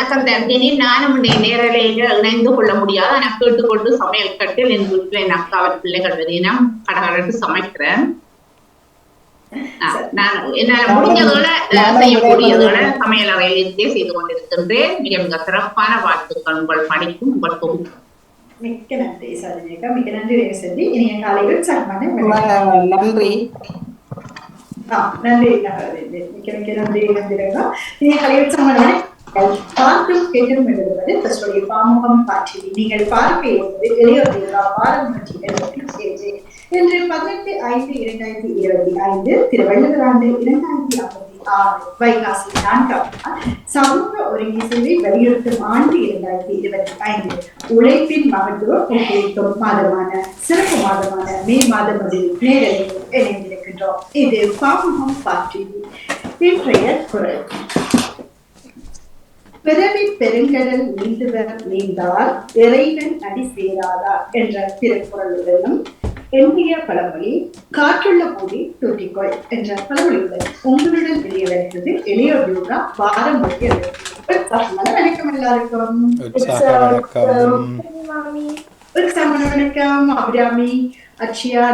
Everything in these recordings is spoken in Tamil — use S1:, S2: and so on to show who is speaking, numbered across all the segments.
S1: வணக்கம் தர்கினி. நானும் நேரலையில இணைந்து கொள்ள முடியாது. ஆனா கேட்டுக்கொண்டு சமையல் கட்டில் என் வீட்டுல என் அக்காவின் பிள்ளைகள் வரையினா கடகடட்டு சமைக்கிறேன். நான் என்னால முடிஞ்சதோட செய்யக்கூடியதோட சமையல் அறையில் இருந்தே செய்து கொண்டிருக்கின்றேன். மிக மிக சிறப்பான வாழ்த்துக்கள் உங்கள் பணிக்கும் உங்கள் தொகுப்பும்.
S2: மிக்க நன்றி சாதனைக்கா, மிக்க நன்றி ரேவதி. இனிய காலையில் சன்மானம்.
S3: நன்றி.
S2: நன்றி மிக்க மிக்க நன்றி நன்றிரங்கா. இனிய காலையில் சன்மானம். பார்த்தும் கேட்டும் எழுதுவது தன்னுடைய பாமுகம் காட்சி. நீங்கள் பார்க்க இருப்பது இளையோர் பாரம்பரிய இன்று 18/5/2025 திருவள்ளுவர் ஆண்டு 2056 வைகாசி 4ஆம் நாள் சமூக ஒருங்கிசைவை வலியுறுத்தும் ஆண்டு 2025 உழைப்பின் மகத்துவம் ஊக்குவிக்கும் மாதமான சிறப்பு மாதமான மே மாதம் நேரலையில் இணைந்திருக்கின்றோம். இது பாமுகம் காட்சி. இன்றைய குரல்: பிறவி பெருங்கடல் நீந்துவர் நீந்தால் இறைவன் அடி சேராதார் என்ற திருக்குறளுடனும் எண்ணிய பழமொழி காற்றுள்ள போதி தூற்றிக்கொள் என்ற பழமொழியுடன் உங்களுடன் வெளியே வருகிறது இளையோர் யோகா பாரம்பரிய. வணக்கம் எல்லாருக்கும். வணக்கம் அபிராமி, அக்ஷயா,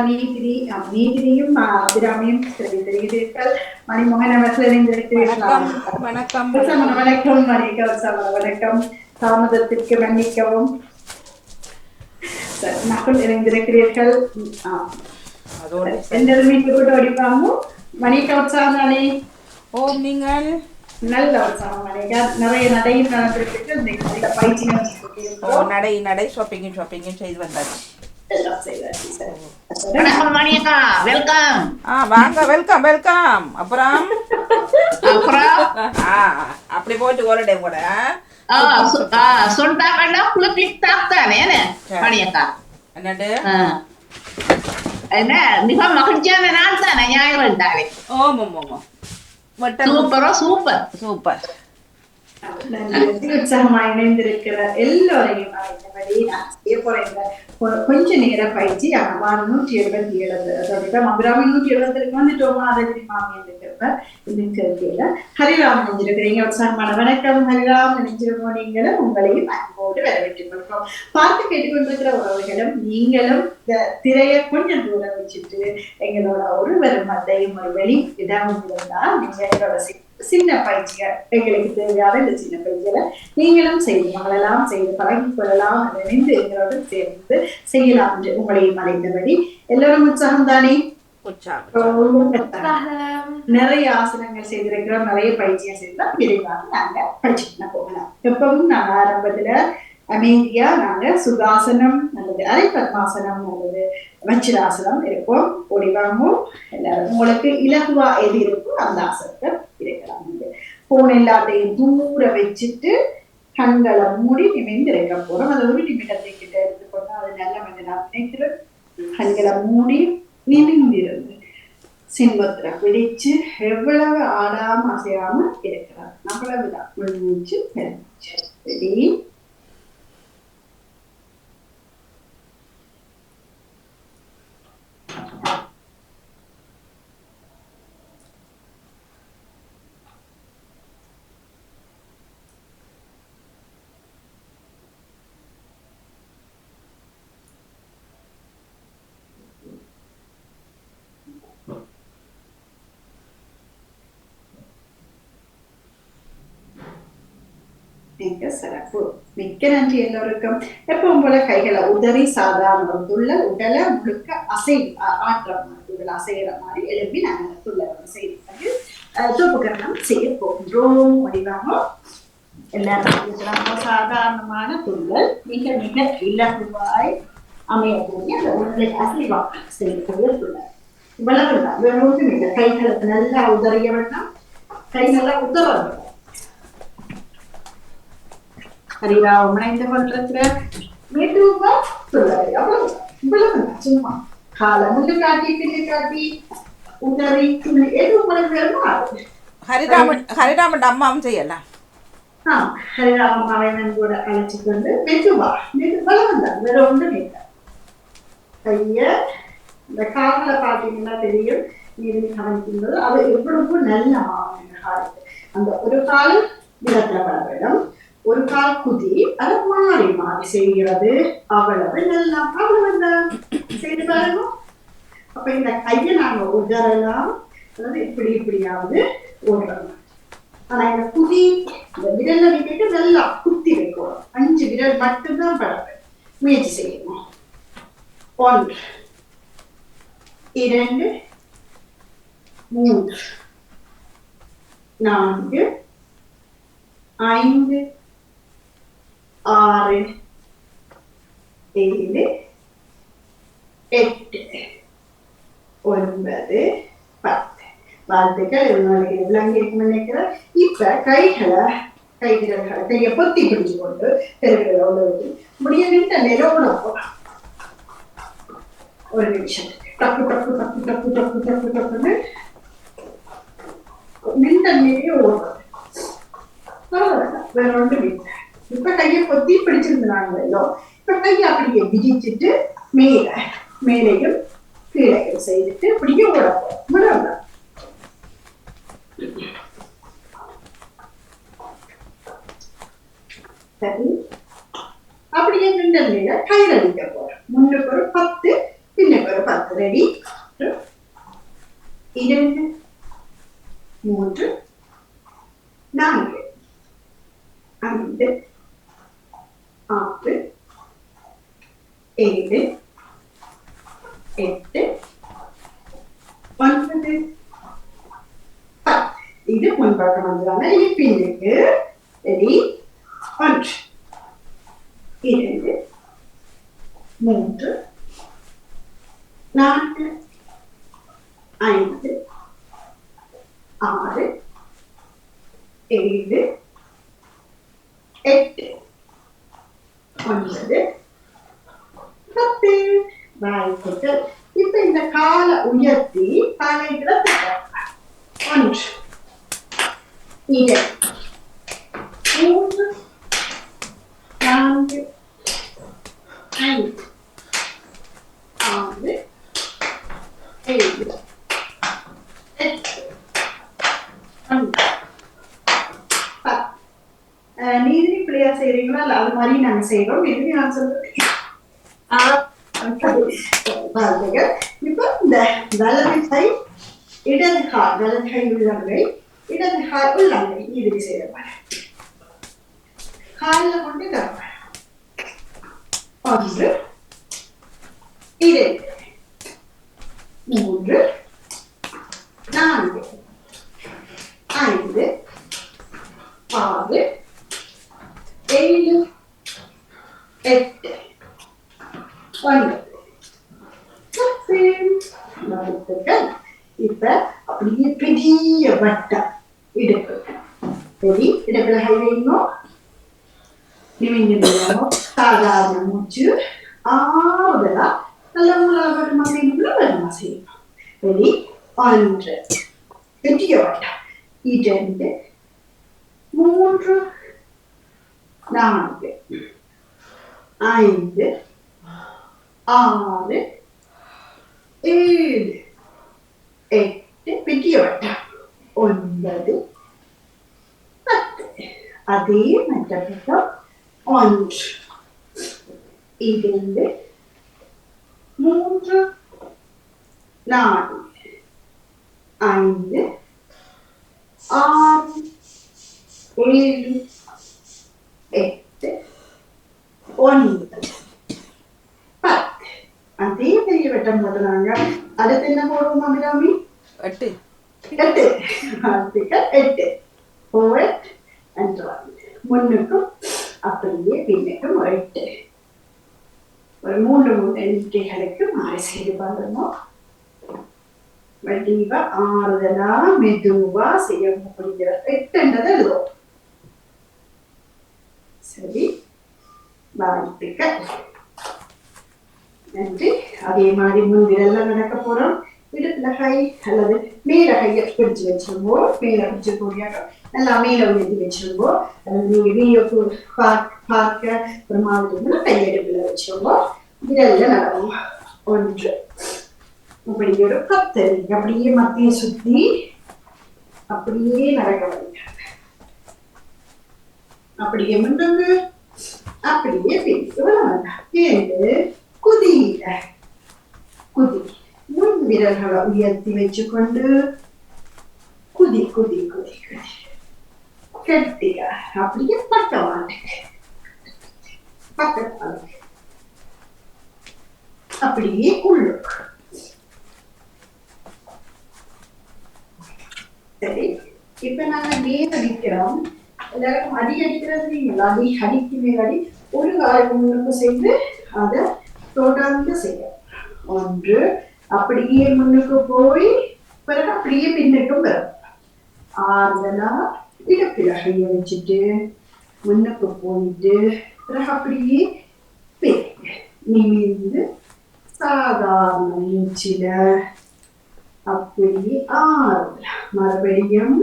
S2: நீதிரியும் அபிராமியும் தெரிகிறீர்கள். மணிமோகன் அவர்கள் இணைந்திருக்கிறீர்கள்.
S3: வணக்கம்
S2: வணக்கம் மணிகா. வணக்கம். தாமதத்திற்கு மன்னிக்கவும். மக்கள் இணைந்திருக்கிறீர்கள். ஓடிப்பாங்க மணிக்கா. உற்சாகம் தானே?
S3: ஓம். நீங்கள்
S2: நல்ல உற்சாகம் மணிகா. நிறைய நடையும் நடந்திருக்கு. பயிற்சியும்
S3: நடை ஷாப்பிங்கும் செய்து வந்தாச்சு. வெல்கம். அப்புறம் அப்படி போயிட்டு ஓரடே கூட
S1: என்ன மிக மகிழ்ச்சியான நாள் தானே ஞாயிறு இருந்தாலே.
S3: சூப்பர்.
S2: உற்சாகமா இணைந்திருக்கிற எல்லோரையும் நான் செய்ய போறேன். கொஞ்ச நேரம் பயிற்சி 177 அபிராமி 170 வந்துட்டோமா? அதை மாமி இருக்கிறப்ப இருக்கையில ஹரிராம் நினைஞ்சிருக்கிறீங்க. உற்சாகமான வணக்கம் ஹரிராம். நினைஞ்சிருக்கோம். நீங்களும் உங்களையும் அன்போடு வரவேற்றுக் கொள்கிறோம். பார்த்து கேட்டுக்கொண்டிருக்கிற உறவுகளும் நீங்களும் இந்த திரையை கொஞ்சம் தூரம் வச்சுட்டு எங்களோட ஒரு மத்தையும் ஒரு வெளி இடம் இருந்தால் நீங்க எங்களோட சின்ன பயிற்சிகள் எங்களுக்கு தேவையான இந்த சின்ன பயிற்சிகளை நீங்களும் செய்து மகளெல்லாம் செய்து பழகிக் கொள்ளலாம். நினைந்து எங்களோடு சேர்ந்து செய்யலாம் என்று உங்களையும் அழைத்தபடி எல்லோரும் உற்சாகம் தானே? நிறைய ஆசனங்கள் செய்திருக்கிறோம், நிறைய பயிற்சிகள் செய்தோம். விரைவாக நாங்க பயிற்சிக்கு போகலாம். எப்பவும் நாங்க ஆரம்பத்துல அமைதியா நாங்க சுகாசனம் அல்லது அரை பத்மாசனம் அல்லது வச்சிராசனம் இருப்போம். ஓடிவாங்கும். எல்லாரும் உங்களுக்கு இலகுவா எது இருக்கோ அந்த ஆசனத்தை இருக்கலாம். போன் எல்லாத்தையும் தூர வச்சுட்டு கண்களை மூடி நிமிர்ந்து இருக்க போறோம். அதை ஒரு நிமிடத்தை கிட்ட எடுத்துக்கொண்டா அது நல்ல மனிதனா நினைக்கிறோம். கண்களை மூடி நிமிர்ந்திருந்து சிம்மத்துல பிடிச்சு எவ்வளவு ஆடாம அசையாம இருக்கிறார். அவ்வளவுதான். உள்மூச்சு பெருமூச்சு. ரெடி? சிறப்பு. மிக்க நன்றி எல்லோருக்கும். எப்பவும் போல கைகளை உதறி சாதாரண துள்ளல் உடலை முழுக்க அசைகிற மாதிரி எழுப்பி நாங்கள் துள்ளல் செய்து தூப்புக்கரணம் செய்ய போகின்றோம். முடிவாங்க. எல்லாரும் சாதாரணமான துள்ளல் மிக மிக இலகுவாய் அமையக்கூடிய அந்த உடலை அசைவாக செய்யக்கூடிய துள்ளல். இவ்வளவுதான். வேறொன்றும் இல்லை. கைகளுக்கு நல்லா உதறிய வேண்டாம். கை நல்லா உதற வேண்டாம். ஹரிராம் இணைந்து கொண்டிருக்கிற மெதுவா துள்ளல். அவ்வளவுதான். சும்மா காலை முள்ளு காட்டி பிள்ளை காட்டி உதறி துள்ளி எது உங்களுக்கு வேணுமோ
S3: ஹரிராமன் அம்மாவும் செய்யலாம்.
S2: ஹரிராம் அம்மாவை கூட அழைச்சு கொண்டு மெதுவா வளர்ந்தான். வேற ஒன்றும் இல்லை. கைய இந்த காலில் பார்த்தீங்கன்னா தெரியும். நீதி கவனிக்கும்போது அது எவ்வளவு நல்ல காலுக்கு அந்த ஒரு காலம் நிலத்துல பட வேண்டும். ஒரு கால் குதி அதை மாறி மாறி செய்கிறது. அவ்வளவு நல்லா அவ்வளவுதான். செய்து பாருங்க. அப்ப இந்த கையை நாங்க உதறலாம், அதாவது இப்படி இப்படியாவது ஓடுறோம். ஆனா இந்த குதி இந்த விரல்ல விட்டுட்டு நல்லா குத்தி வைக்கணும். 5 விரல் மட்டும்தான் படுது. முயற்சி செய்யணும். 1 2 3 4 5 6 7 8 9 10. வாழ்த்துக்கள். உங்களுக்கு எவ்வளவு இருக்குன்னு நினைக்கிறேன். இப்ப கையை பொத்தி பிடிச்சு கொண்டு பெருகிறத முடிய நின்று போலாம். ஒரு நிமிஷம் டக்கு டக்கு டக்கு டக்கு டக்கு டக்கு டக்குன்னு நின்றே ஓடுறது. வேற ஒன்று இல்லை. இப்ப கையை பொத்தி பிடிச்சிருந்தாங்களோ, இப்ப கையை அப்படியே விதிச்சுட்டு மேலையும் கீழையும் செய்துட்டு அப்படியே ஓட போறோம். சரி, அப்படியே நின்ற நிலை கயிறு அடிக்க போறோம். முன்னுக்கு ஒரு 10, பின்னுக்கு ஒரு 10. ரெடி? 2 3 4 5 6 7 8 9 10. இது முன்பக்கம் வந்துடாங்க. இது பின்னுக்கு. ரெடி? 1 2 3 4 5 6 7 8 9 10. வாழ்த்துக்கள். இப்ப இந்த காலை உயர்த்தி தலைகளை 1 2 3 4 5 6 7 8 நீதி பிள்ளையா செய்யறீங்களா? இல்ல அது மாதிரி நாங்க செய்யறோம். நீதி நான் சொல்றேன். இப்ப இந்த வலது கை இடது கால், வலது கை உள்ளங்கை, இடது கால் உள்ளங்கை இது செய்யற காலில் கொண்டு 1 2 3 4 5 6 7 8 9 10. இப்ப அப்படியே பெரிய வட்டம் இடுப்பு. சரி, இடுப்புல ஹைவேணும் நிமிங்கணும். சாதாரண மூச்சு ஆறுதலா நல்ல வருமா செய்யணும். வருமா செய்யணும். ரெடி? 1 பெரிய வட்டம். 2 3 4 5 6 7 8 பெரிய வட்டம். 9 10. அதே மற்ற பக்கம். 1 2 3 4 5 6 7 8 9 10. அதே பெரிய வட்டம் போடுறாங்க. அடுத்து என்ன போடுவோம் அபிராமி? 8. 8 forward and round. முன்னுக்கும் அப்படியே பின்னுக்கும் 8. ஒரு 3 எண்ணிக்கைகளுக்கு மாறி செய்து பாருங்க. வடிவா ஆறுதலா மெதுவா செய்ய முடிகிற 8 எழுதுவோம். சரி, வாழ்த்துக்கள். நன்றி. அதே மாதிரி முன்விரல்லாம் நடக்க போறோம். இடத்துல கை அல்லது மேல கையை பிடிச்சு வச்சிருங்கோ. மேல பிடிச்சு கூடியாக நல்லா மேல உயர்த்தி வச்சிருங்கோ. அல்லது நீங்க வீடியோக்கு பார்க்க ஒரு மாதிரி கையெடுப்புல வச்சிருங்கோ. விரல்ல நடக்கும். 1 இப்படி ஒரு 10. அப்படியே மத்திய சுத்தி அப்படியே நடக்க வைங்க. அப்படியே முன்னுக்கு அப்படியே ஏழு குதியில குதி முன் விரல்களை உயர்த்தி வச்சுக்கொண்டு குதி குதி குதி குதி கெட்டியா அப்படியே பக்கவாட்டுக்கு பக்கவாட்டுக்கு அப்படியே உள்ளுக்கு சரி இப்ப நாங்க நேர் அடிக்கிறோம் எல்லாருக்கும் அடி அடிக்கிறது அடி அடிக்கு மேல் அடி ஒரு காலுக்கு முன்னுக்கு செய்து அதை தொடர்ந்து செய்யும் ஒன்று அப்படியே முன்னுக்கு போய் பிறகு அப்படியே பின்னுக்கும் வரும் ஆறுதலா இடப்பிலகைய வச்சுட்டு முன்னுக்கு போயிட்டு பிறகு அப்படியே நிமிர்ந்து சாதாரண மூச்சில அப்படியே ஆறுதலா மறுபடியும்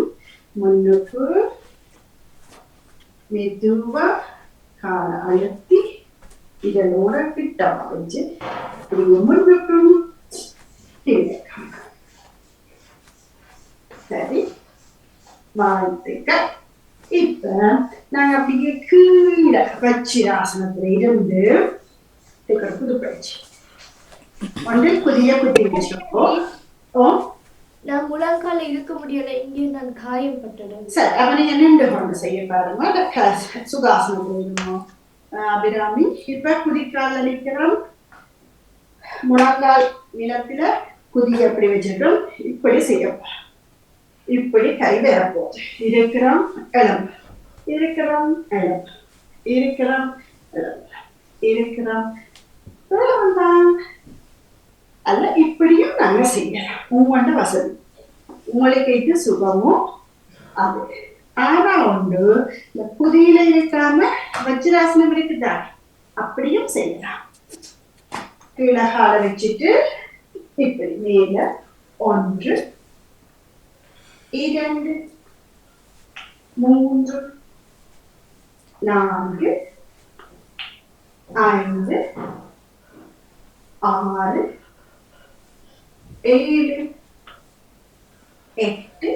S2: முன்னுக்கு மெதுவா காலை அழுத்தி இதனோட கிட்டமா வச்சு அப்படியே முன்னுக்கும் சரி வாழ்த்துக்கள் இப்ப நாங்க அப்படியே கீழே வச்சிராசனத்துல இருந்து புது பயிற்சி ஒன்று புதிய குத்தி வச்சிருக்கோம்
S4: நான் முழங்கால இழுக்க முடியல இங்கே நான் காயப்பட்டுடும்
S2: சரி அப்ப நீங்க நின்று கொண்டு செய்ய பாருங்க சுகாசனம் போயிடணும் அபிராமி இப்ப குதிக்கால நிக்கிறோம் முழங்கால் நிலத்துல குதி எப்படி வச்சிருக்கோம் இப்படி செய்யப்போம் இப்படி கை வரப்போகுது இருக்கிறோம் எலும்பு இருக்கிறோம் எலும்பு இருக்கிறோம் எலும்பு இருக்கிறோம் அல்ல இப்படியும் நாங்க செய்யலாம் உங்களோட வசதி உங்களுக்கு இது சுகமோ அது ஆனா ஒன்று இந்த குதியில இருக்காம வஜ்ராசனம் இருக்குதா அப்படியும் செய்யலாம் கீழே கால வச்சுட்டு இப்படி மேல ஒன்று இரண்டு மூன்று நான்கு ஐந்து ஆறு ஏழு எட்டு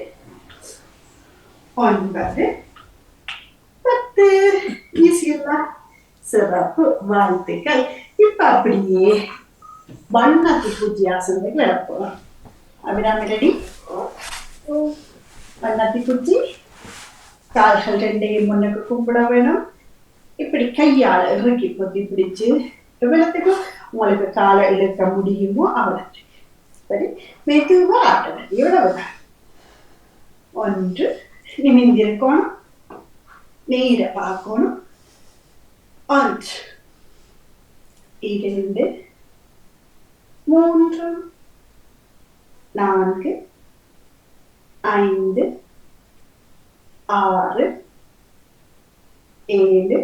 S2: ஒன்பது பத்து ஈஸியா சிறப்பு வாழ்த்துக்கள் இப்ப அப்படியே வண்ணத்தி பூஜை ஆசனங்கள் இழப்போம் அபிராமி ரெடி வண்ணத்தி பூஜை கால்கள் ரெண்டையும் முன்னுக்கு கும்பிட வேணும் இப்படி கையால இறுக்கி பொத்தி பிடிச்சு எவ்வளவுக்கு உங்களுக்கு காலை இழுக்க முடியுமோ அவ்வளவு சரி மெதுவா ஆட்டணும் எவ்வளவுதான் ஒன்று நிமிந்திருக்கணும் நீர பார்க்கணும் ஒன்று இரண்டு மூன்று நான்கு ஐந்து ஆறு ஏழு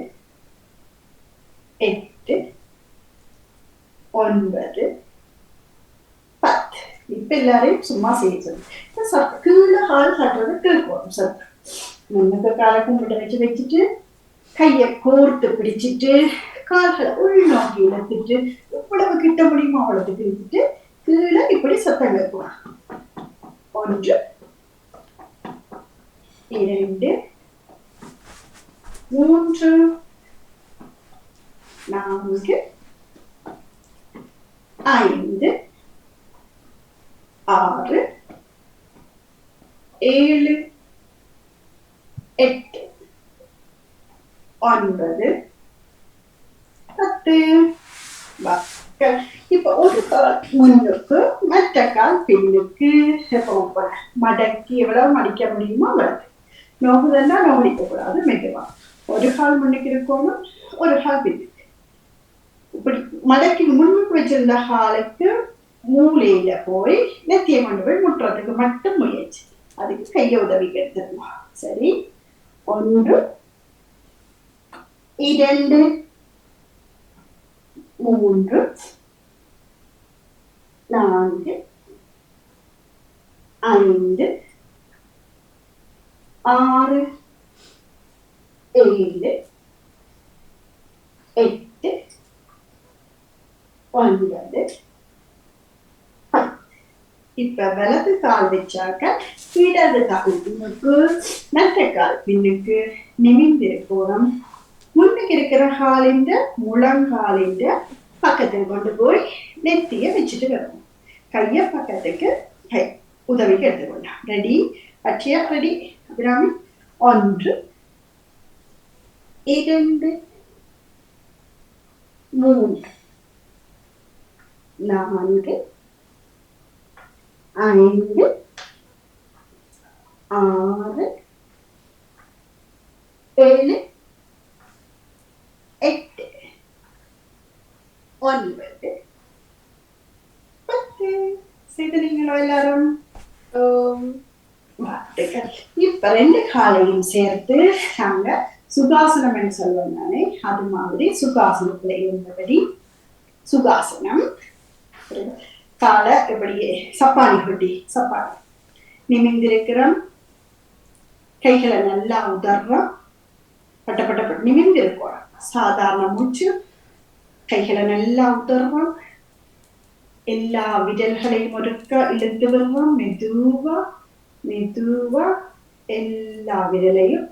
S2: எட்டு ஒன்பது பத்து இப்ப எல்லாரையும் சும்மா செய்யணும் கீழே கால் கட்டுறது கேட்கணும் சத்து முன்னுக்கு காலை கும்பிட்டு வச்சுட்டு கையை கோர்த்து பிடிச்சிட்டு கால்களை உள்நோக்கி இழுத்துட்டு இவ்வளவு கிட்ட முடியுமோ அவ்வளவு பிடிச்சிட்டு கீழே இப்படி சத்தம் கேட்கலாம் ஒன்று இரண்டு மூன்று நான்கு ஐந்து ஆறு ஏழு எட்டு ஒன்பது பத்து இப்ப ஒரு கால் முன்னுக்கு மற்ற கால் பின்னுக்கு மடக்கி எவ்வளவு மடிக்க முடியுமோ அவ்வளவு நோக்குதா நோடிக்க கூடாது மெதுவா ஒரு கால் முன்னுக்கு இருக்கணும் ஒரு கால் பின்னுக்கு இப்படி மடக்கி முன்னுக்கு வச்சிருந்த காலுக்கு மூளையில போய் நெத்திய கொண்டு போய் முட்டுறதுக்கு மட்டும் முயற்சி அதுக்கு கைய உதவி எடுத்துருமா சரி ஒன்று இரண்டு மூன்று நான்கு ஐந்து ஆறு ஏழு எட்டு ஒன்பது இப்ப வலது கால் வச்சாக்க இடது கால் பின்னுக்கு மற்ற கால் பின்னுக்கு நிமிர்ந்திருக்கணும். முன்னுக்கு இருக்கிற காலின் முழங்காலின் பக்கத்தில் கொண்டு போய் நெத்திய வச்சுட்டு வரணும். கைய பக்கத்துக்கு உதவிக்கு எடுத்துக்கொள்ளலாம். ரெடி அட்சியா? ரெடி அபிராமி? 1 2 3 4 5 6 7 8 9 10. செய்தீங்களோ எல்லாரும்? இப்ப 2 காலையும் சேர்த்து நாங்க சுகாசனம் என்று சொல்லுவோம் தானே, அது மாதிரி சுகாசனத்துல இருந்தபடி சுகாசனம். காலை எப்படியே சப்பானி கொட்டி சப்பானி நிமிர்ந்திருக்கிறோம். கைகளை நல்லா உதர்றோம். பட்ட நிமிர்ந்திருக்கோம். சாதாரண மூச்சு. கைகளை நல்லா உதர்றோம். எல்லா விரல்களையும் ஒருக்க இழுத்து வருவோம். மெதுவா மெதுவா எல்லா விரலையும்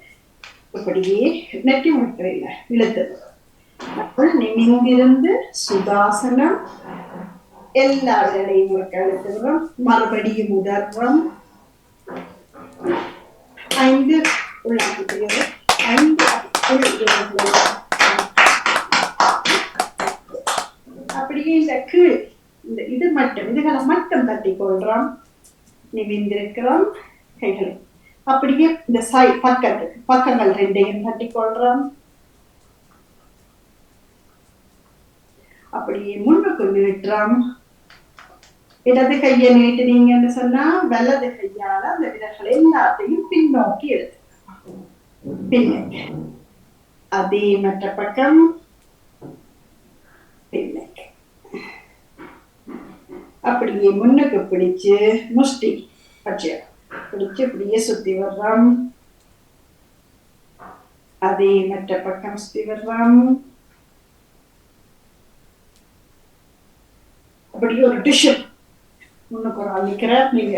S2: இப்படியே நெட்டி முடிக்கல இழுத்து நிமிர்ந்திருந்து சுகாசனம். எல்லா விரலையும் ஒருக்க இழுத்து வருவோம். மறுபடியும் உதர்றோம். 5 உள்ளாக்குகிறது. 5 அப்படியே இந்த கீழ் இந்த இது மட்டும் இதுகளை மட்டும் தட்டி கொள்றோம். நிமிர்ந்திருக்கிறோம். கைகளை அப்படியே இந்த பக்கங்கள் 2ஐயும் தட்டி கொள்றோம். அப்படியே முன்னுக்கு நீட்டுறோம். இடது கையை நீட்டுனீங்கன்னு சொன்னா வலது கையால அந்த விரல்களை எல்லாத்தையும் பின்னோக்கி எடுத்து பின்னுக்கு. அதே மற்ற பக்கம் பின்னுக்கு. அப்படியே முன்னுக்கு பிடிச்சு முஷ்டி பச்சையா பிடிச்சு இப்படியே சுத்தி வர்றோம். அதே மற்ற பக்கம் சுத்தி வர்றோம். அப்படியே ஒரு டிஷன் முன்னுக்கு ஒரு ஆள் நிக்கிற நீங்க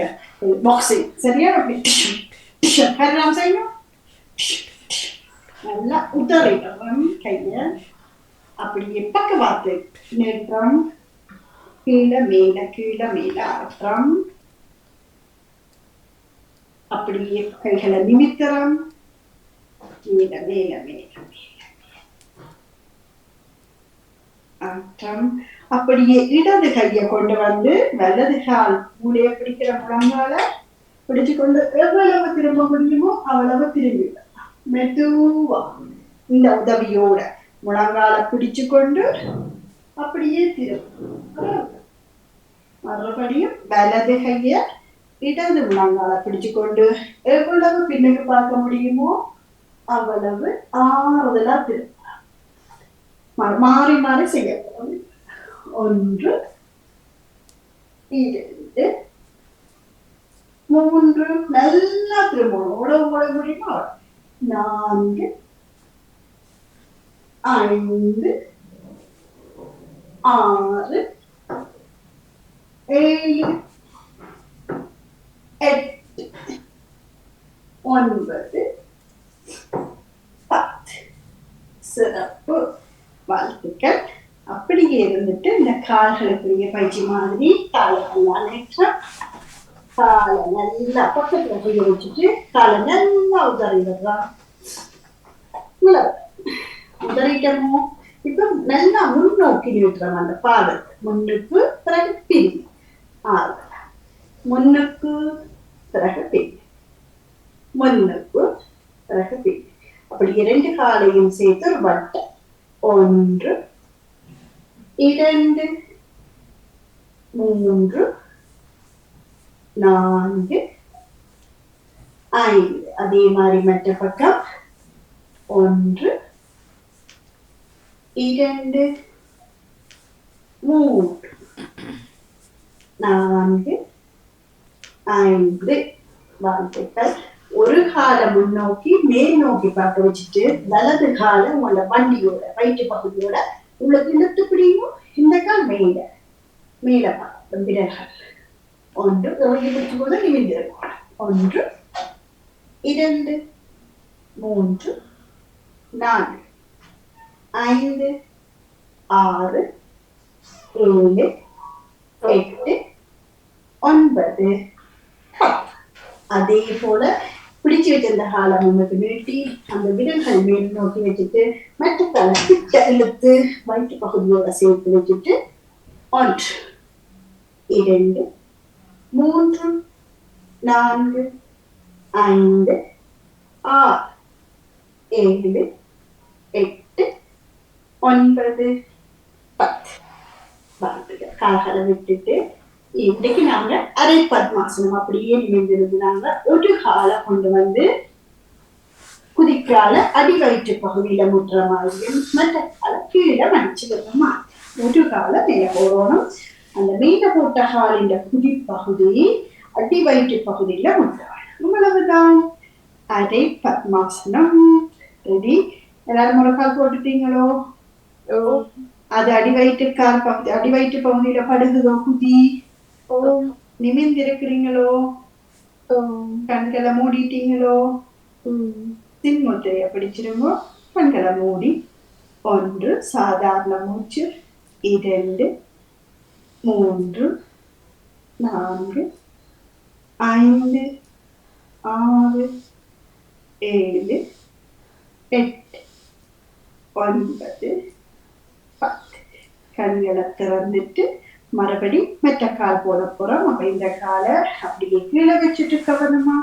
S2: பாக்ஸிங் சரியா? அப்படி டிஷன் டிஷன் கரெக்டாக செய்யணும். நல்லா உதறிடுறோம் கைய. அப்படியே பக்கவாத்து நிறுத்தம். கீழே மேல அறுத்தம். அப்படியே கைகளை நிமித்தம். கீழே மேல அர்த்தம். அப்படியே இடது கையை கொண்டு வந்து வலது கால் மூளைய பிடிக்கிற முழங்கால பிடிச்சு கொண்டு எவ்வளவு திரும்ப முடியுமோ அவ்வளவு திரும்பி மெதுவா இந்த உதவியோட முழங்கால பிடிச்சு கொண்டு அப்படியே திரும்ப. மறுபடியும் வலது கைய இடது முழங்கால பிடிச்சு கொண்டு எவ்வளவு பின்னுக்கு பார்க்க முடியுமோ அவ்வளவு ஆறுதலா திரும்ப. மாறி மாறி செய்யப்படும். 1 2 3 நல்லா திரும்பணும். ஓட முடியுமா? 4 5 6 7 8 9 10. சிறப்பு, வாழ்த்துக்கள். அப்படியே இருந்துட்டு இந்த கால்களுக்குரிய பயிற்சி மாதிரி காலை நல்லா பக்கத்துல போய் வச்சுட்டு காலை நல்லா உதறி விடுறான். உதறிட்டமோ இப்ப நல்லா முன்னோக்கி நிறுத்துறோம். அந்த பாதத்தை முன்னுக்கு பிறகு பின். முன்னுக்கு பிறகு பின், முன்னுக்கு பிறகு பின். அப்படி 2 காலையும் சேர்த்து ஒரு வட்டம். 1 2 3 4 5. அதே மாதிரி மற்ற பக்கம் 1 2 3 4 5. வாழ்த்துக்கள். ஒரு காலை முன்னோக்கி மேல் நோக்கி பார்க்க வச்சுட்டு வலது காலை உங்களோட வண்டியோட வயிற்று பகுதியோட உங்களுக்கு இழுத்து பிடிக்கும். இந்த கால் மேல பார்க்கும் விரல்கள். 1 இறங்கி பிடிக்கும் போது நிமிர்ந்திருக்கும். 1 2 3 4 5 6 7 8 9 அதே போல பிடிச்சு வச்சிருந்த காலை நமக்கு நீட்டி அந்த விரல்கள் மேல் நோக்கி வச்சுட்டு மற்ற காலை கிட்ட இழுத்து வயிற்று பகுதியோட சேர்த்து வச்சுட்டு 1 2 3 4 5 6 7 8 9 10 கால்களை விட்டுட்டு இன்றைக்கு நாங்க அரை பத்மாசனம் அப்படியே நிமிர்ந்திருந்தாங்க. ஒரு காலை கொண்டு வந்து குதிக்கால அடி வயிற்று பகுதியில முட்டுற மாதிரியும் மற்ற காலை கீழே மடிச்சு விடுற மாதிரி ஒரு காலை மேல போடணும். அந்த மேல போட்ட காலின் குதி பகுதி அடி வயிற்று பகுதியில முட்டுறாங்க. இவ்வளவுதான் அரை பத்மாசனம். ரெடி? எல்லாரும் ஒரு கால் போட்டுட்டீங்களோ? அது அடி வயிற்று பகுதியில படுகுதோ குதி? நிமிர்ந்திருக்கிறீங்களோ? கண்களை மூடிட்டீங்களோ? சின்முத்திரைய பிடிச்சிருங்கோ. கண்களை மூடி 1 சாதாரண மூச்சு, 2 3 4 5 6 7 8 9 10 கண்களை திறந்துட்டு மறுபடி மற்ற கால் போட போறோம். அப்ப இந்த காலை அப்படியே கீழே வச்சுட்டு கவனமா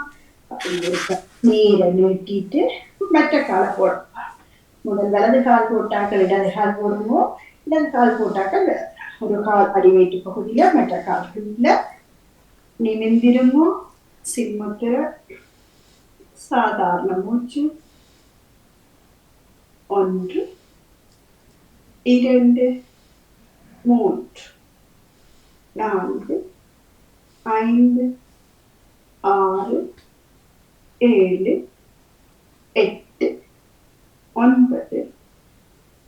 S2: அப்படி இருக்க நேர நீட்டிட்டு மற்ற காலை போடணும். முதல் வலது கால் போட்டாக்கள் இடது கால் போடுவோம். இடது கால் போட்டாக்கள் ஒரு கால் அடி வயிற்று பகுதியில மற்ற கால்கள்ல நிமிர்ந்திருமோ. சிம்மத்திர சாதாரண மூச்சு 1 2 3 4 5 6 7 8 9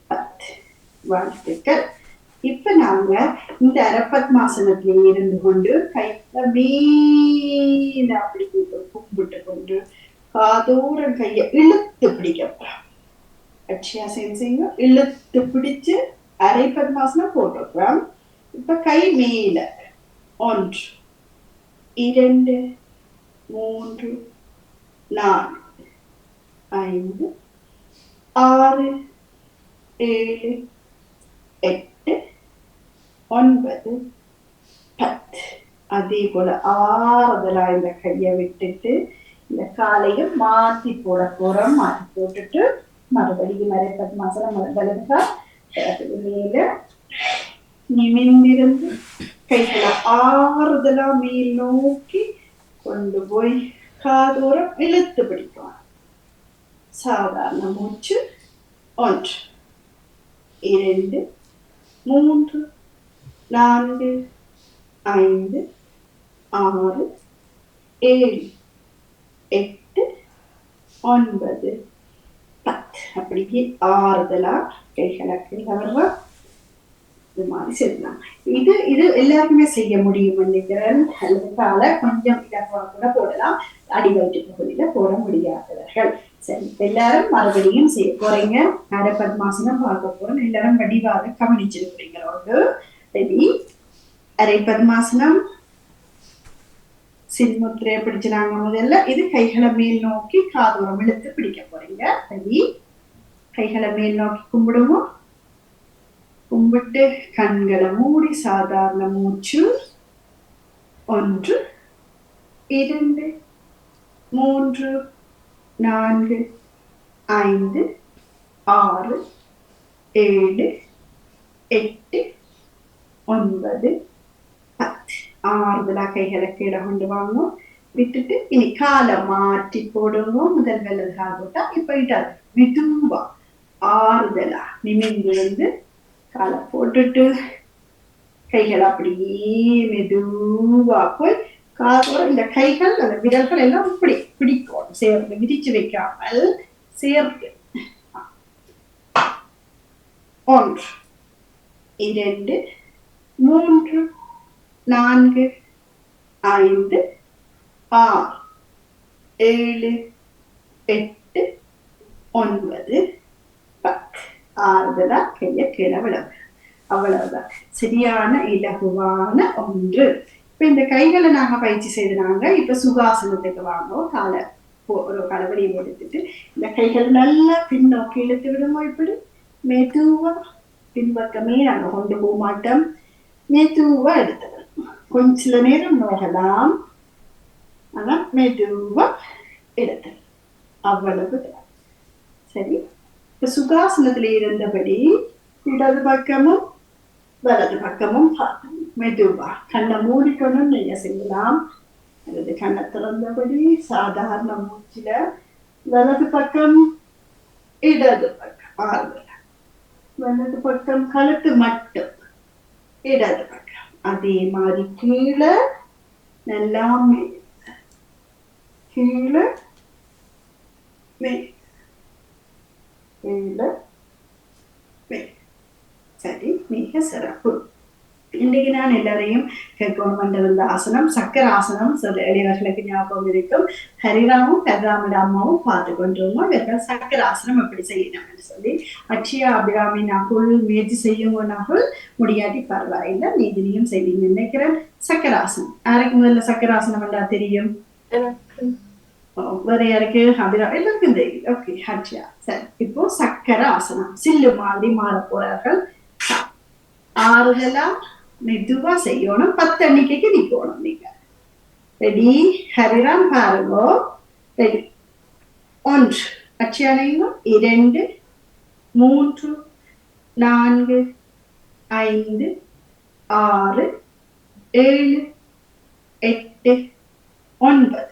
S2: 10 வாழ்த்துக்கள். இப்ப நாங்க இந்த அரப்பத்மாசனத்திலே இருந்து கொண்டு கையில மேல அப்படி கும்பிட்டு கொண்டு காதோரம் கையை இழுத்து பிடிக்கப்போம். அட்சயாசனம் செய்யுங்க. இழுத்து பிடிச்சு அரை பத்மாசனம் போட்டிருக்கிறோம். இப்ப கை மேல 1 2 3 4 5 6 7 8 9 10 அதே போல ஆறுதலா இந்த கையை விட்டுட்டு இந்த காலையும் மாத்தி போட போறோம். மாத்தி போட்டுட்டு மறுபடியும் அரை பத்மாசனம் வலதுக்கா மேல நிமிர்ந்திருந்து கைகளை ஆறுதலா மேல் நோக்கி கொண்டு போய் காதோரம் இழுத்து பிடிக்கும். சாதாரண மூச்சு 1 2 3 4 5 6 7 8 9 10 அப்படியே ஆறுதலா கைகளை கீழே இது மாதிரி செய்யலாம். இது எல்லாருக்குமே செய்ய முடியும் நினைக்கிறேன். அல்லது காலை கொஞ்சம் இலகுவா கூட போடலாம். அடி வயிற்று பகுதியில போட முடியாதவர்கள். சரி, எல்லாரும் மறுபடியும் செய்ய போறீங்க. அரை பத்மாசனம் பார்க்க போறோம். எல்லாரும் வடிவாக கவனிச்சிருக்கிறீங்களோடு. ரெடி? அரை பத்மாசனம் சின்முத்திரையை பிடிச்சினாங்க. முதல்ல இது கைகளை மேல் நோக்கி காதோரம் இழுத்து பிடிக்க போறீங்க. ரெடி? கைகளை மேல் நோக்கி கும்பிடுவோம். கும்பிட்டு கண்களை மூடி சாதாரண மூச்சு 1 2 3 4 5 6 7 8 9 10 ஆறுதலா கைகளை கீழே கொண்டு வாங்க. விட்டுட்டு இனி காலை மாற்றி போடுவோம். முதல் வலது கால் போட்டா இப்ப இட்டாது மெதுவா ஆறுதலா நிமிர்ந்து காலை போட்டுட்டு கைகள் அப்படியே மெதுவா போய் காதோட இந்த கைகள் அந்த விரல்கள் எல்லாம் இப்படி பிடிக்கும். சேர்ந்து விரிச்சு வைக்காமல் சேர்த்து 1 2 3 4 5 6 7 8 9 ஆறுதலா கையை கீழே விட அவ்வளவுதான். சரியான இலகுவான ஒன்று. இப்ப இந்த கைகளை நாங்க பயிற்சி செய்தாங்க. இப்ப சுகாசனத்துக்கு வாங்குவோம். ஒரு கலவரியை எடுத்துட்டு இந்த கைகள் நல்லா பின்னோக்கி இழுத்து விடுவோம். இப்படி மெதுவா பின்பக்கமே நாங்க கொண்டு போக மாட்டோம். மெதுவா எடுத்துக்கணும். கொஞ்சம் சில நேரம் நோகலாம், ஆனா மெதுவா எடுத்துக்கணும். அவ்வளவுதான். சரி, இப்ப சுகாசனத்துல இருந்தபடி இடது பக்கமும் வலது பக்கமும் மெதுவா கண்ணை மூடிக்கணும். நீங்க செய்யலாம். அல்லது கண்ணை திறந்தபடி சாதாரண மூச்சில வலது பக்கம் இடது பக்கம் ஆறுதல், வலது பக்கம் கழுத்து மட்டும், இடது பக்கம் அதே மாதிரி கீழே நல்லா கீழே கீழே. சரி, மிக சிறப்பு. இன்னைக்கு நான் எல்லாரையும் கேட்கணும் வந்த ஆசனம் சக்கராசனம். சில எளியவர்களுக்கு ஞாபகம் இருக்கும். ஹரிராமும் கதிராமட அம்மாவும் பார்த்து கொண்டிருந்தோம். இவர்கள் சக்கராசனம் எப்படி செய்யணும்னு சொல்லி. அக்ஷயா அபிராமி நகுல் முயற்சி செய்யுங்க. நகுல் முடியாட்டி பரவாயில்லை, நீதினியும் செய்வீங்க நினைக்கிறேன். சக்கராசனம் யாருக்கு முதல்ல சக்கராசனம் என்றா தெரியும்? வேற யாருக்கு? அபிராமி எல்லாருக்கும் தெரியும். ஓகே, அக்ஷயா. சரி, இப்போ சக்கர ஆசனம் சில்லு மாதிரி மாற போறார்கள். ஆறுதலா மெதுவா செய்யணும். 10 எண்ணிக்கைக்கு நிக்கணும். நீங்க ரெடி? ஹரிராம் பாருங்க. ரெடி? 1 அச்சனைங்க, 2 3 4 5 6 7 8 9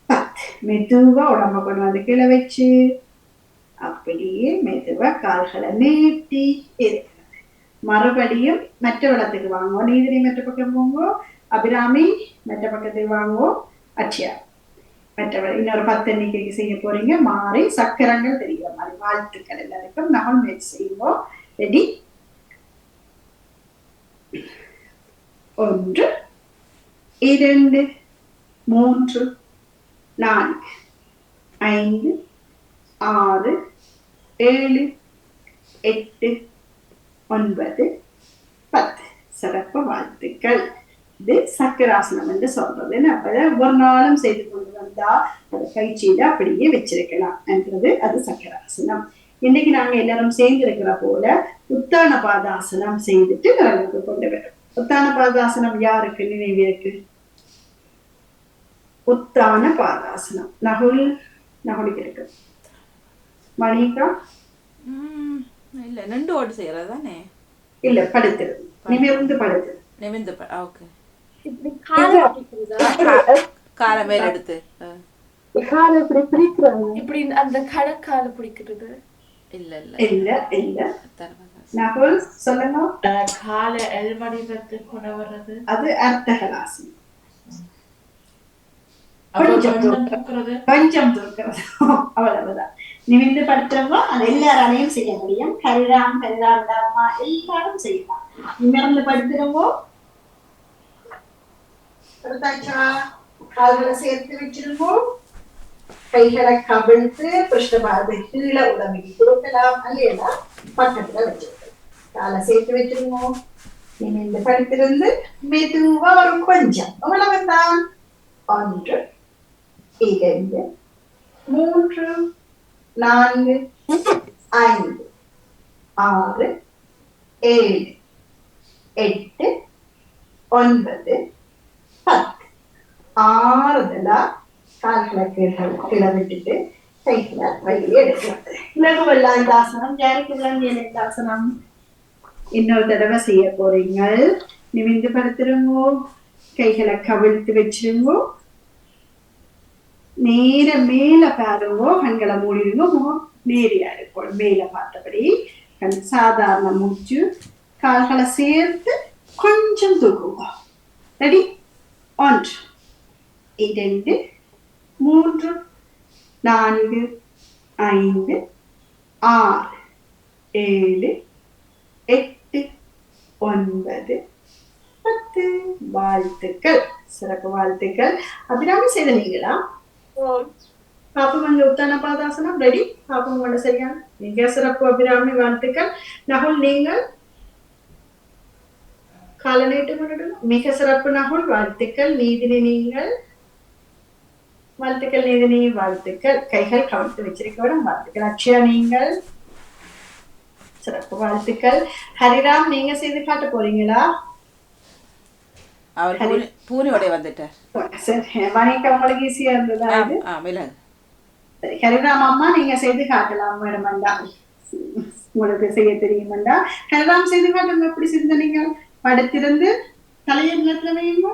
S2: 10. மெதுவா உடம்ப கொண்டு வந்து கீழே வச்சு அப்படியே மெதுவா கால்களை நீட்டி இருக்கிறது. மறுபடியும் மற்ற வளத்துக்கு வாங்குவோம். நீதினி மற்ற பக்கம் போங்க. அபிராமி மற்ற பக்கத்துக்கு வாங்குவோம். அட்சியா மற்ற இன்னொரு 10 எண்ணிக்கைக்கு செய்ய போறீங்க. மாறி சக்கரங்கள் தெரிகிற மாதிரி. வாழ்த்துக்கள் எல்லாருக்கும். நானும் முயற்சி செய்வோம். ரெடி? 1 2 3 4 5 6 7 8 9 10. சிறப்பு, வாழ்த்துக்கள். இது சக்கராசனம் என்று சொல்றது. ஒவ்வொரு நாளும் செய்து கொண்டு வந்தா அதை பயிற்சியில அப்படியே வச்சிருக்கலாம் என்றது அது சக்கராசனம். இன்னைக்கு நாங்க எல்லாரும் சேர்ந்து இருக்கிற போல உத்தான பாதாசனம் செய்துட்டு விரலுக்கு கொண்டு வரோம். உத்தான பாதாசனம் யாருக்கு நினைவு இருக்கு? உத்தான பாதாசனம் நகுலுக்கு இருக்கு. மணிகா
S3: இல்ல, 2 ஓட்டு செய்யறது தானே?
S2: இல்ல, படுத்துறது. நிமிர்ந்து படுத்து.
S3: நிமிர்ந்து ஓகே.
S4: இப்படி
S3: காலை மேல எடுத்து
S4: இப்படி அந்த கடற்கால பிடிக்கிறது.
S3: இல்ல இல்ல
S2: இல்ல இல்ல. நகுல் சொல்லுங்க.
S5: காலை எல்மடிவத்து கொண்டு வர்றது
S2: அது அர்த்தகலாசனம். கொஞ்சம் தூக்குறது அவ்வளவுதான். நிமிர்ந்து படுத்துறவங்க அது எல்லாராலையும் செய்ய முடியும். ஹரிராம் அம்மா எல்லாரும் செய்யலாம். நிமிர்ந்து படுத்துறவோ கால்களை சேர்த்து வச்சிருவோம். கைகளை கவிழ்த்து பிருஷ்டபார்வை கீழே உடம்புக்கு கொடுக்கலாம். அல்லையா பக்கத்துல வச்சிருக்கோம். காலை சேர்த்து வச்சிருவோம். நிமிர்ந்து படுத்திருந்து மெதுவா ஒரு கொஞ்சம் அவ்வளவுதான். 1 2 3 4 5 6 7 8 9 10. ஆறுதலா கால்களை கீழே விட்டுட்டு கைகளை வழியே எடுக்கிறது. இலகுவல்லா இந்த ஆசனம். யாருக்கு இந்த ஆசனம் இன்னொரு தடவை செய்ய போறீங்க. நிமிர்ந்து படுத்துருங்கோ. கைகளை கவிழ்த்து வச்சிருங்கோ. நேர மேல பாருங்கோ. கண்களை மூடிடுங்க. முகம் நேரியா இருக்கும். மேல பார்த்தபடி சாதாரண மூச்சு. கால்களை சேர்த்து கொஞ்சம் தூக்குங்க. ரெடி? 1 2 3 4 5 6 7 8 9 10. வாழ்த்துக்கள், சிறப்பு வாழ்த்துக்கள். அபிராமி செய்த நீங்களா? பாப்பம் அங்கே உத்தான பாதாசனம் ரெடி. பாப்பம் கொண்டு சரியான மிக சிறப்பு அபிராமி வாழ்த்துக்கள். நகுல் நீங்கள் கால நீட்டு கொண்டு மிக சிறப்பு நகுல் வாழ்த்துக்கள். நீதினி நீங்கள் வாழ்த்துக்கள். நீதினி வாழ்த்துக்கள். கைகள் கவிழ்த்து வச்சிருக்கவரும் வாழ்த்துக்கள். அக்ஷயா நீங்கள் சிறப்பு வாழ்த்துக்கள். ஹரிராம் நீங்க செய்து காட்ட போறீங்களா?
S3: அவர் பூனையோட வந்துட்டார்.
S2: சரி வணிக உங்களுக்கு ஈஸியா இருந்ததா இது?
S3: மிளகு.
S2: சரி ஹரிராம் அம்மா நீங்க செய்து காட்டலாம் வேணுமெண்டா, உங்களுக்கு செய்ய தெரியுமெண்டா. ஹரிராம் செய்து காட்டுங்க. எப்படி சிந்தனைங்க படுத்திருந்து தலையை நிலத்துல வையுங்க.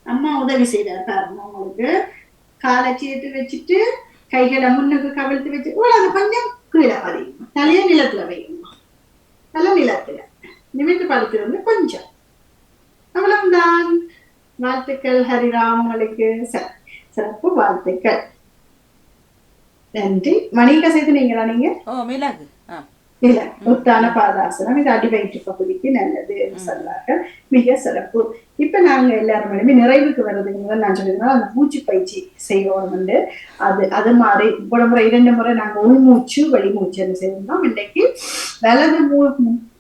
S2: அம்மா உதவி செய்தார் பாருங்க. உங்களுக்கு காலை சேர்த்து வச்சுட்டு கைகளை முன்னுக்கு கவிழ்த்து வச்சு அது கொஞ்சம் கீழே வரையும். தலையை நிலத்துல வையுங்க. நல்ல நிலத்துல நிமித்து படுத்திருந்து கொஞ்சம். அவ்வளவுதான். வாழ்த்துக்கள் ஹரிராம் உங்களுக்கு. சிறப்பு வாழ்த்துக்கள். நன்றி. வணிக செய்து நீங்களா? நீங்க
S3: மிளகு
S2: இல்ல உத்தான பாதாசனம் இது அடி வயிற்று பகுதிக்கு நல்லது சொல்லார்கள். மிக சிறப்பு. இப்ப நாங்க எல்லாருமே நிறைவுக்கு வர்றதுக்கு முதல் நான் சொல்லிருந்தோம் அந்த மூச்சு பயிற்சி செய்வோம். அது மாதிரி ஒரு முறை 2 முறை நாங்க உள்மூச்சு வெளிமூச்சு செய்திருந்தோம். இன்னைக்கு வலது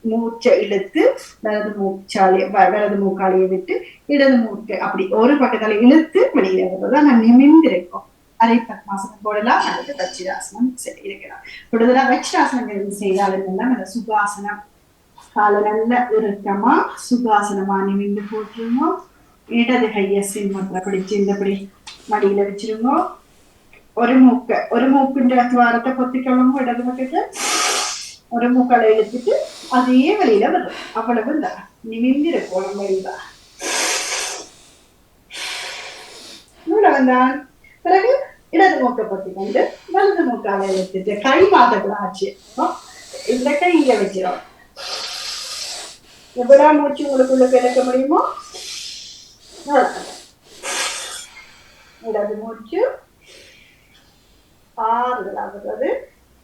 S2: மூச்சை இழுத்து வலது மூக்காளியை விட்டு இடது மூக்கு அப்படி ஒரு பக்கத்தால இழுத்து வெளியில வருவதா நான் நிமிர்ந்திருக்கோம். அரை பத்மாசனம் போடலாம் அல்லது வச்சிராசனம் இருக்கலாம். கூடுதலா வச்சிராசனம் செய்தாலும் எல்லாம் அந்த சுகாசனம் கால நல்ல இறுக்கமா சுகாசனமா நிமிந்து போட்டுருங்க. இடது கைய சிம்மத்துல பிடிச்சு இந்தபடி மடியில வச்சிருங்க. ஒரு மூக்குன்ற துவாரத்தை பொத்திக்கொள்ளுங்க. இடது பக்கத்தை ஒரு மூக்களை இழுத்துட்டு அதையே வெளியில வரும். அவ்வளவு தான் நிமிந்து இருக்கும் வெளியில. இவ்வளவுதான். பிறகு இடது மூக்கை பத்தி கொண்டு வலது மூக்கால எடுத்துட்டு கை மாத்தக்கூட ஆச்சு. இந்த கை இங்க வச்சிடும். எவ்வளவு மூச்சு உங்களுக்குள்ள இழக்க முடியுமோ இடது மூச்சு ஆறுதலாகிறது.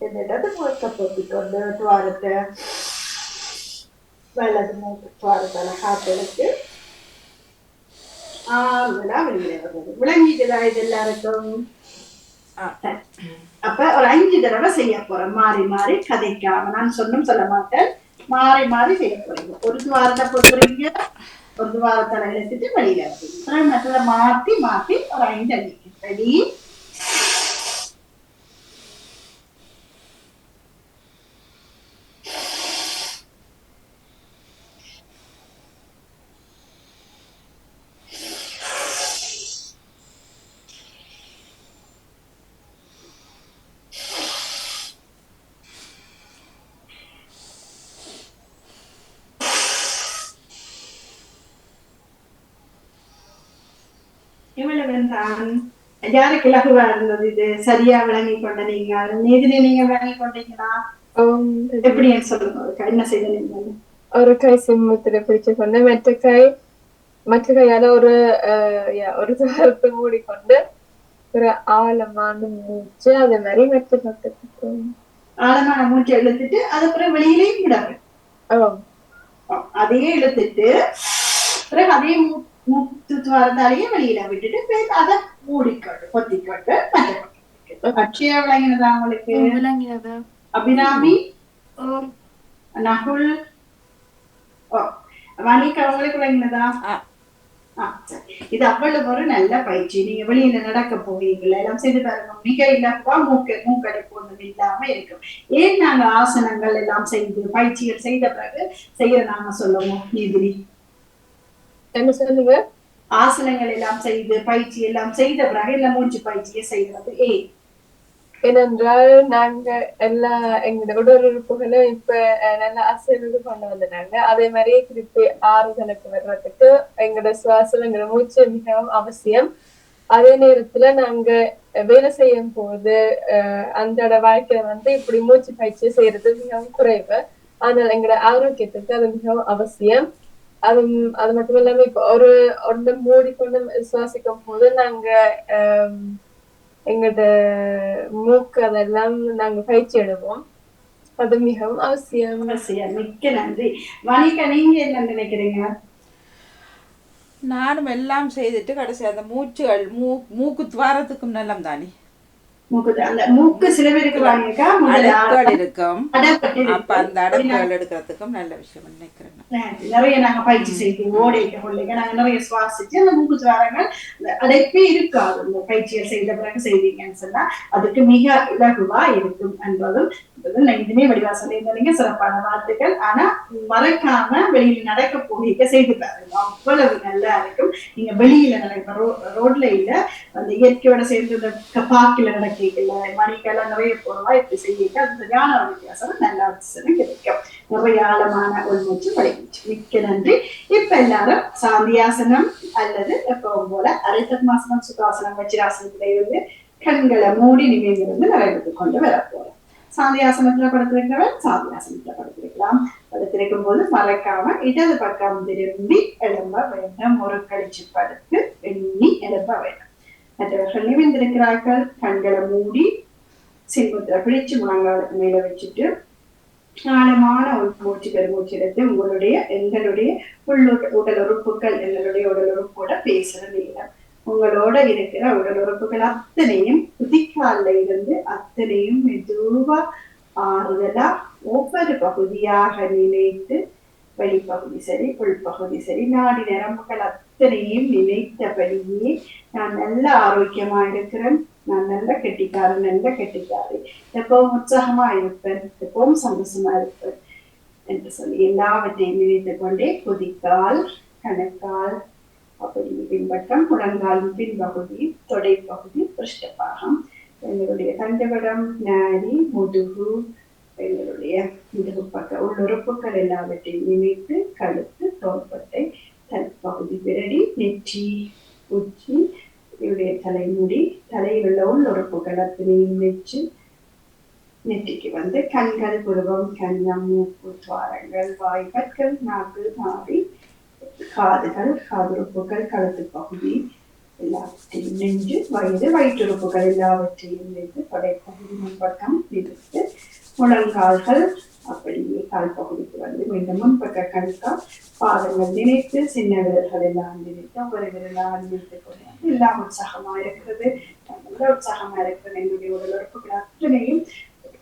S2: இந்த இடது மூக்கை பொத்தி கொண்டு துவாரத்தை வலது மூக்கு துவாரத்தால காத்தெடுத்து ஆறுதலா வெளியில வருது. விளங்கிட்டுதா இது எல்லாருக்கும்? அப்ப ஒரு 5 தடவை செய்ய போறேன். மாறி மாறி கதைக்காம நான் சொன்னும் சொல்ல மாட்டேன். மாறி மாறி செய்ய போறீங்க. ஒரு துவாரத்தை பொறுத்துறீங்க, ஒரு துவாரத்தால இழுத்துட்டு வெளியில வருவீங்க. மற்றதை மாத்தி மாத்தி ஒரு 5 அடிக்கு ரெடி. இவ்வளவுதான். யாருக்கு இலகுவா இருந்தது? இது சரியா விளங்கி கொண்ட நீங்க நீதினி நீங்க விளங்கி கொண்டீங்களா? எப்படி சொல்லுங்க. என்ன செய்த நீங்க?
S6: ஒரு கை சிம்மத்துல பிடிச்சு கொண்டு மற்ற கையால ஒரு துவாரத்தை மூடிக்கொண்டு ஒரு ஆழமான மூச்சு அதே மாதிரி மற்ற பக்கத்துக்கு
S2: ஆழமான மூச்சை இழுத்துட்டு அதுக்கப்புறம் வெளியிலையும் விடாது. அதையே இழுத்துட்டு பிறகு அதே மூச்சு துவாரத்தாலேயே வெளியில விட்டுட்டு அதை மூடிக்கொண்டு பொத்திக்கொண்டு அட்சயா விளங்கினதா உங்களுக்கு? அபிராமி நகுல் வணிக அவங்களுக்கு விளங்கினதா? இது அவ்வளவு ஒரு நல்ல பயிற்சி. நீங்க வெளியில நடக்க போவீங்களா எல்லாம் செய்து பாருங்க. மிக இலகுவா மூக்கடைப்பு ஒண்ணும் இல்லாம இருக்கும். ஏன் நாங்க ஆசனங்கள் எல்லாம் செய்து பயிற்சிகள் செய்த பிறகு செய்ய நாங்க சொல்லுவோம். நீதிரி
S6: என்ன சொல்லுங்க?
S2: ஆசனங்கள் எல்லாம் செய்து பயிற்சி எல்லாம் செய்த பிறகு இல்ல மூச்சு பயிற்சியை செய்யறது
S6: ஏனென்றால் நாங்க எல்லா எங்களோட உடல் உறுப்புகளும் இப்ப நல்லா அசைவுக்கு கொண்டு வந்துட்டாங்க. அதே மாதிரி திருப்பி ஆறுதலுக்கு வர்றதுக்கு எங்களோட சுவாசம் எங்களோட மூச்சு மிகவும் அவசியம். அதே நேரத்துல நாங்க வேலை செய்யும் போது அந்த வாழ்க்கையில இப்படி மூச்சு பயிற்சி செய்யறது மிகவும் குறைவு. ஆனால் எங்களோட ஆரோக்கியத்துக்கு அது மிகவும் அவசியம். அது மட்டும் இல்லாம இப்ப ஒரு மூடிக்கொண்டு சுவாசிக்கும் போது நாங்க எங்களோட மூக்கு அதெல்லாம் நாங்க பயிற்சி எடுவோம். அது மிகவும் அவசியம்.
S2: மிக்க நன்றி. வணிகா நீங்க என்ன நினைக்கிறீங்க?
S3: நானும் எல்லாம் செய்துட்டு கடைசி அந்த மூச்சுகள் மூக்கு துவாரத்துக்கும் நல்லம் தானே.
S2: மூக்கு அந்த மூக்கு சில பேருக்கு வாங்கிக்கா
S3: அடைப்புகள் இருக்கும்.
S2: அடைப்பட்டு
S3: அப்ப அந்த அடைப்புகள் எடுக்கிறதுக்கும் நல்ல விஷயம் நினைக்கிறேன்.
S2: நிறைய நாங்க பயிற்சி செய்வோம். ஓடைக்க கொள்ளைங்க நாங்க நிறைய சுவாசிச்சு அந்த மூக்கு துவாரங்கள் அடைப்பே இருக்காது. இந்த பயிற்சியை செய்த பிறகு செய்தீங்கன்னு சொன்னா அதுக்கு மிக இலகுவா இருக்கும் என்பதும் இதுமே வடிவா சொல்லியிருந்தீங்க. சிறப்பான வாழ்த்துக்கள். ஆனா மறக்காம வெளியில நடக்க போக செய்து பாருங்க, அவ்வளவு நல்லா இருக்கும். நீங்க வெளியில நடக்க ரோட்ல இல்ல அந்த இயற்கையோட சேர்ந்து பாக்கில நடக்கல மணிக்கெல்லாம் நிறைய போறவா இப்படி செய்ய அது சரியான ஒரு வித்தியாசம் நல்லா கிடைக்கும். நிறைய ஆழமான உள்மூச்சு வழிமூச்சு. மிக்க நன்றி. இப்ப எல்லாரும் சாந்தியாசனம் அல்லது எப்பவும் போல அரைத்தத்மாசனம் சுகாசனம் வஜ்ராசனத்தில இருந்து கண்களை மூடி நிமிர்ந்திருந்து நிறைவேற்றிக் கொண்டு வர போறோம். சாந்தியாசனத்துல படுத்திருக்கிறவன் சாந்தியாசனத்துல படுத்திருக்கலாம். படுத்திருக்கும் போது மறக்காம இடது பக்கம் திரும்பி எழும்ப வேண்டும். ஒரு கழிச்சு படுத்து எண்ணி எழும்ப வேண்டும். மற்றவர்கள் நிமிர்ந்திருக்கிறார்கள். கண்களை மூடி சின்பத்துல பிடிச்சு முழங்காலுக்கு மேல வச்சுட்டு ஆழமான உள்மூச்சு பெருமூச்சு எடுத்து எங்களுடைய உடல் உறுப்புகள் எங்களுடைய உடல் உறுப்போட பேசுற நேரம். உங்களோட இருக்கிற உடல் உறுப்புகள் அத்தனையும் குதிக்கால இருந்து அத்தனையும் மெதுவா ஆறுதலா ஒவ்வொரு பகுதியாக நினைத்து வெளிப்பகுதி சரி உள்பகுதி சரி நாடி நரம்புகள் அத்தனையும் நினைத்தபடியே நான் நல்ல ஆரோக்கியமா இருக்கிறேன், நான் நல்ல கெட்டிக்காரன், நல்ல கெட்டிக்காரி, எப்பவும் உற்சாகமா இருப்பேன், எப்பவும் சந்தோஷமா இருப்பேன் என்று சொல்லி எல்லாவற்றையும் நினைத்து கொண்டே குதிக்கால் கணக்கால் அப்படி பின்பக்கம் முழங்காலின் பின்பகுதி தொடைப்பகுதி பிருஷ்டபாகம் எங்களுடைய தண்டுவடம் நாடி முதுகு எங்களுடைய முதுகு பக்க உள்ளுறுப்புகள் எல்லாவற்றையும் நினைத்து கழுத்து தோள்பட்டை தலைப்பகுதி விரடி நெற்றி உச்சி இவருடைய தலைமுடி தலையில் உள்ள உள்ளுறுப்புகள் அத்தனையும் நெச்சு நெற்றிக்கு வந்து கண்கள் புருவம் கன்னம் மூக்கு துவாரங்கள் வாய் பற்கள் நாக்கு நாடி காதுகள் காதுறுப்புகள் கழுத்து பகுதி எல்லாவற்றையும் நெஞ்சு வயது வயிற்றுறுப்புகள் எல்லாவற்றையும் வைத்து தொடைப்பகுதி முன்பக்கம் நிறுத்து முழங்கால்கள் அப்படியே கால் பகுதிக்கு வந்து மீண்டும் முன்பக்க கழுத்தால் பாதங்கள் நினைத்து சின்ன விரல்கள் எல்லாம் நினைத்து ஒவ்வொரு விரலாக நினைத்துக் கொண்டு எல்லாம் உற்சாகமா இருக்கிறது. நல்ல உற்சாகமா இருக்கிறது. என்னுடைய உடல் உறுப்புகள் அத்தனையும்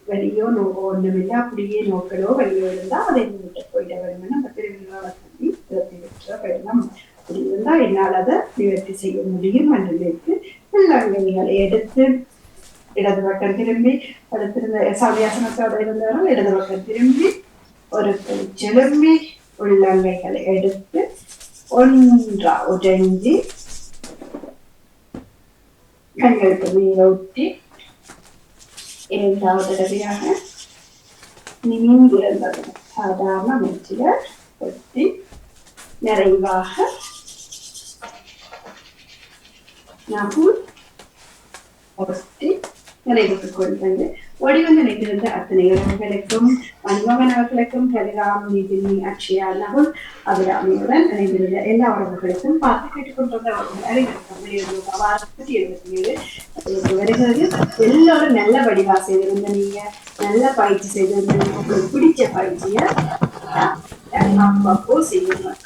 S2: வெளியோ ஒண்ணுமில்லை அப்படியே நோக்கலோ வெளியோ இருந்தா அதை விட்டு போயிட வேண்டும். நம்ம திருவிழாவை தள்ளி நிறுத்தி விட்டுற வேண்டும். அப்படி இருந்தா என்னால் அதை நிவர்த்தி செய்ய முடியும் என்று நினைத்து உள்ளங்கைகளை எடுத்து இடது பக்கம் திரும்பி அடுத்திருந்த சாதியாசனத்தோட இருந்தவர்கள் இடது பக்கம் திரும்பி ஒரு செலும்பி உள்ளங்கைகளை எடுத்து ஒன்றா உடைஞ்சி கண்களுக்கு நீரை ஊற்றி இரண்டாவது தடவையாக நிமிர்ந்திருந்தது சாதாரண மூச்சில ஒட்டி நிறைவாக நகுல் ஒட்டி நிறைவுக்கு கொண்டு வந்து ஒடிவந்து நினைத்திருந்த அத்தனை உறவுகளுக்கும் மன்மோகன் அவர்களுக்கும் கலிராம் நிதினி அக்ஷயா நகுல் அபிராமியுடன் இணைந்திருந்த எல்லா உறவுகளுக்கும் பார்த்து கேட்டுக்கொண்டிருந்த வருகிறது. எல்லோரும் நல்ல வடிவா செய்திருந்த நீங்க நல்ல பயிற்சி செய்திருந்த உங்களுக்கு பிடிச்ச பயிற்சிய அப்பப்போ செய்யணும்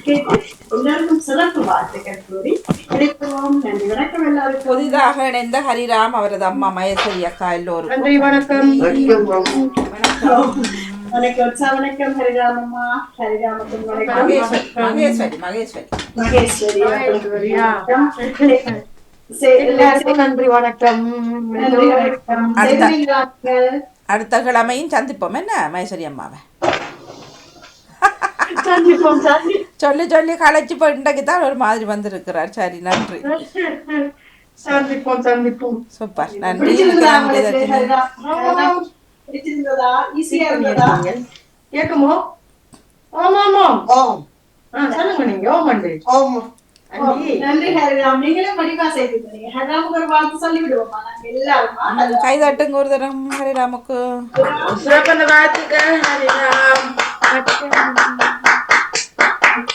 S2: கேட்டு எல்லாருக்கும் சிறப்பு வாழ்த்துக்கள் கூறி கிடைப்போம். நன்றி வணக்கம். எல்லாருக்கும்
S3: புதிதாக இணைந்த ஹரிராம் அவரது அம்மா மகேஸ்வரி அக்கா எல்லோரும்
S2: நன்றி வணக்கம். வணக்கம் வணக்கம் ஹரிராம் அம்மா ஹரிராமக்கும் வணக்கம்.
S3: மகேஸ்வரி மகேஸ்வரி
S2: மகேஸ்வரி
S7: எல்லாருக்கும் நன்றி வணக்கம்.
S2: நன்றி வணக்கம்.
S3: அடுத்த கிழமையும் சந்திப்போம் என்ன மகேஸ்வரி அம்மாவை
S7: சந்திப்போம்
S3: சொல்லி சொல்லி களைச்சு போயிட்டு தான் ஒரு மாதிரி வந்திருக்கிறார். சரி நன்றி.
S7: சந்திப்போம்
S3: சூப்பர் நன்றி.
S7: கேக்குமோ? ஆமா சொல்லுங்க நீங்க.
S2: நன்றி ஹரிராம். நீங்களும் வடிவா செய்திருந்தீங்க. ஹரிராமுக்கு ஒரு வாழ்த்து சொல்லி விடுவோமா நாங்க எல்லாரும்?
S3: கைதட்டுங்க ஒரு தரம் ஹரிராமுக்கு.
S5: சிறப்பான வாழ்த்துக்கள் ஹரிராம்.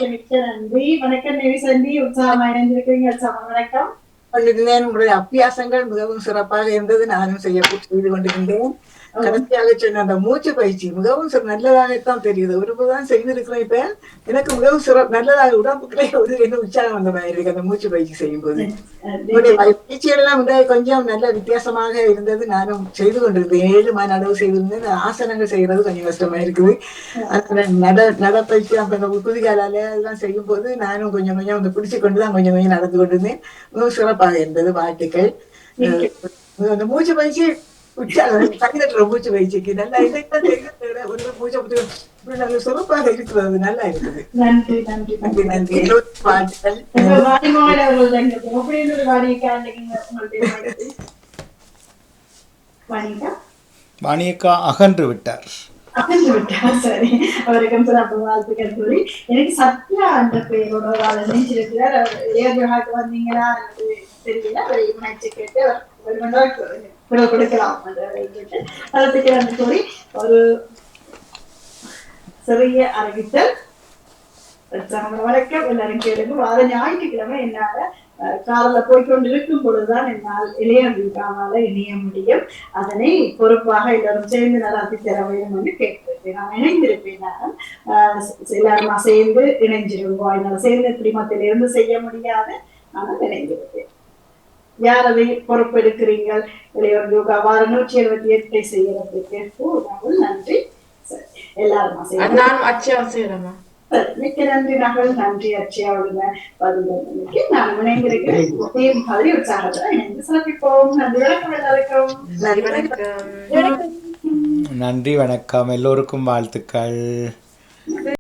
S2: மிக்க நன்றி. வணக்கம் நெவிசந்தி. உற்சாகமா இணைந்திருக்கிறீங்க. வணக்கம்.
S8: உங்களுடைய அபியாசங்கள் மிகவும் சிறப்பாக இருந்தது. நானும் செய்து கொண்டிருந்தேன். கடைசியாக சொன்ன அந்த மூச்சு பயிற்சி மிகவும் நல்லதாகத்தான் தெரியுது. ஒருபோதுதான் செய்திருக்கிறேன். இப்ப எனக்கு மிகவும் நல்லதாக உடம்புக்குள்ளே ஒரு என்ன உற்சாகம் வந்த மாதிரி இருக்கு அந்த மூச்சு பயிற்சி செய்யும் போது. பயிற்சிகள் எல்லாம் கொஞ்சம் நல்ல வித்தியாசமாக இருந்தது. நானும் செய்து கொண்டிருந்தேன், 7 மணி அளவு செய்திருந்தேன். ஆசனங்கள் செய்யறது கொஞ்சம் கஷ்டமா இருக்குது. நடப்பயிற்சி அந்த குதிகாலால எல்லாம் செய்யும் போது நானும் கொஞ்சம் அந்த பிடிச்சு கொண்டுதான் கொஞ்சம் நடந்து கொண்டிருந்தேன். மிகவும் சிறப்பாக இருந்தது. வாழ்த்துக்கள். அந்த மூச்சு பயிற்சி மூச்சு பயிற்சிக்கு நல்லா ஒரு மூச்சை சிறப்பாக இருக்கிறது. நல்லா இருக்குது.
S2: நன்றி நன்றி நன்றி
S8: நன்றி. வாழ்த்துக்கள்.
S9: வாணியக்கா அகன்று விட்டார்.
S2: சரி, அவருக்கும் சிறப்பு வாழ்த்துக்கள் கூறி எனக்கு சத்யா அந்த பேரோட நினைச்சிருக்கிறார். அவர் வந்தீங்களா தெரியல. அவர் கேட்டு குரல் கொடுக்கலாம் அதுக்கு வந்து கூறி ஒரு சிறிய அறிவித்தல். வணக்கம் எல்லாரும் கேளுங்க. வார ஞாயிற்றுக்கிழமை என்னால காரில் போய்கொண்டிருக்கும் பொழுதுதான் என்னால் இளையரால இணைய முடியும். அதனை பொறுப்பாக எல்லாரும் சேர்ந்து நடாத்தி தர வேண்டும் என்று கேட்டிருப்பேன். நான் இணைந்திருப்பேன். எல்லாரும் சேர்ந்து இணைஞ்சிருவோம். என்னால் சேர்ந்து குடிமத்திலிருந்து செய்ய முடியாது, ஆனால் இணைந்திருப்பேன். யார் அதை பொறுப்பெடுக்கிறீர்கள்? இளையோர் யோகா வார 178 செய்யறதுக்கு நன்றி. எல்லாரும் மிக்க நன்றி நகல். நன்றி அச்சயாவுடன் பதினொன்றுக்கு நான் இணைந்திருக்கிறேன். மாதிரி உற்சாகத்துல இணைந்து சிறப்பிப்போம். நன்றி. வணக்கம் எல்லாருக்கும்.
S9: நன்றி, வணக்கம். எல்லோருக்கும் வாழ்த்துக்கள்.